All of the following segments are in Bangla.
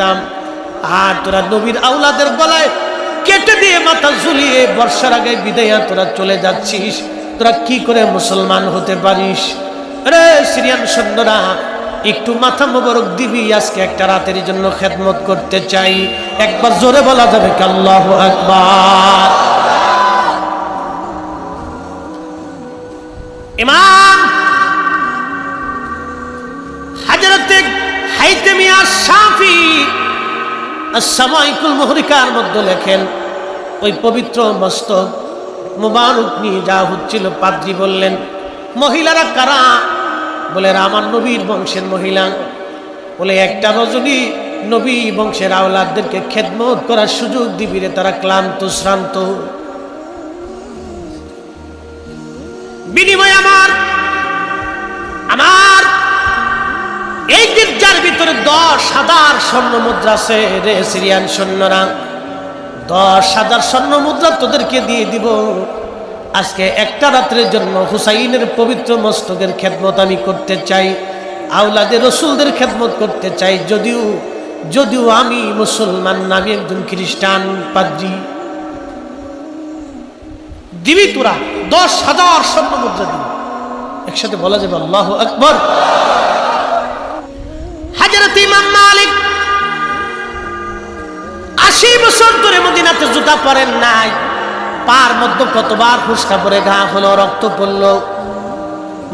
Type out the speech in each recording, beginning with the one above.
দিতাম। আর তোরা নবীর আওলাদের গলায় কেটে দিয়ে মাথা ঝুলিয়ে বর্ষার আগে বিদায়া তোরা চলে যাচ্ছিস, তোরা কি করে মুসলমান হতে পারিস? রে সিরিয়ান সৈন্যরা, একটু মাথা মোবারক দিবি, আজকে একটা রাতের জন্য খেদমত করতে চাই। একবার জোরে বলা যাবে কি আল্লাহু আকবার? ইমাম হযরত হাইতামিয়া শাফি as-সামাইকুল মুহরিকার মধ্যে লেখেন, ওই পবিত্র মস্তক মুবারক নিয়ে যা হচ্ছিল, পাদ্রী বললেন, মহিলারা কারা? বলে আমার নবীর বংশের মহিলা। বলে একটা রজনী নবী বংশের আওলাদদেরকে খেদমত করার সুযোগ দিবি রে, তারা ক্লান্ত শ্রান্ত। বিনিময় আমার এই গির্জার ভিতরে 10,000 স্বর্ণ মুদ্রা আছে রে সিরিয়ান সৈন্যরা, 10,000 স্বর্ণ মুদ্রা তোদেরকে দিয়ে দিব। আজকে একটা রাত্রের জন্য হুসাইনের পবিত্র মস্তকের খেদমত আমি করতে চাই, আওলাদের রসুলদের খেদমত করতে চাই, যদিও আমি মুসলমান না, আমি একজন খ্রিস্টান পাদ্রী। দিবি তোরা 10,000 স্বর্ণ মুদ্রা দিবি। একসাথে বলা যাবে আল্লাহু আকবার। হযরত ইমাম মালিক 80 বছর ধরে মদিনাতে জুতা পরেন নাই, পার মধ্যে কতবার ফুসকা পরে ঘা হলো, রক্ত পড়ল।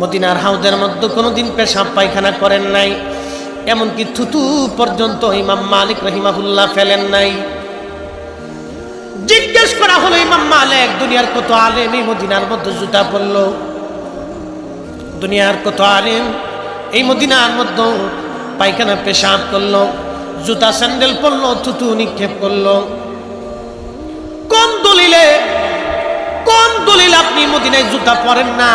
মদিনার হাউদের মধ্যে কোনোদিন পেশাব পায়খানা করেন নাই, এমনকি থুতু পর্যন্ত ইমাম মালিক রহিমাহুল্লাহ ফেলেন নাই। জিজ্ঞেস করা হলো, ইমাম মালিক দুনিয়ার কত আলেম এই মদিনার মধ্যে জুতা পরল? দুনিয়ার কত আলেম এই মদিনার মধ্যে পায়খানা পেশাব করলো, জুতা স্যান্ডেল পরলো, থুতু নিক্ষেপ করলো? কোন দলিল আপনি মদিনায় জুতা পরেন না,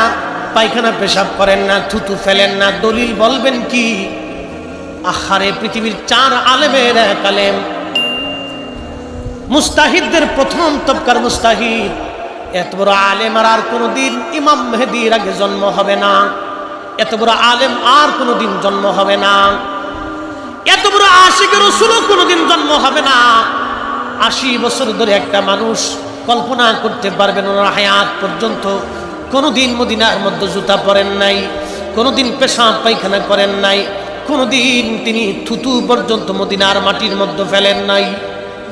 পায়খানা পেশাব করেন না, থুতু ফেলেন না? দলিল বলবেন কি? আহারে, পৃথিবীর 4 আলেমের এক আলেম, মুস্তাহিদদের প্রথম তবকার মুস্তাহিদ, এত বড় আলেম আর কোনোদিন ইমাম মেহেদীর আগে জন্ম হবে না, এত বড় আলেম আর কোনোদিন জন্ম হবে না, এত বড় আশিক রাসূলও কোনোদিন জন্ম হবে না। 80 বছর ধরে একটা মানুষ কল্পনা করতে পারবেন ওনার হায়াত পর্যন্ত কোনোদিন মদিনার মধ্যে জুতা পরেন নাই, কোনোদিন পেশাব পায়খানা করেন নাই, কোনোদিন তিনি থুতু পর্যন্ত মদিনার মাটির মধ্যে ফেলেন নাই।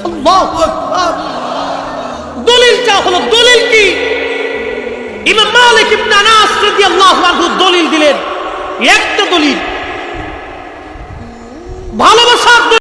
আল্লাহু আকবার। দলিলটা হলো, দলিল কি? ইমাম মালিক ইবনে আনাস রাদিয়াল্লাহু আনহু দলিল দিলেন, একটা দলিল, ভালোবাসা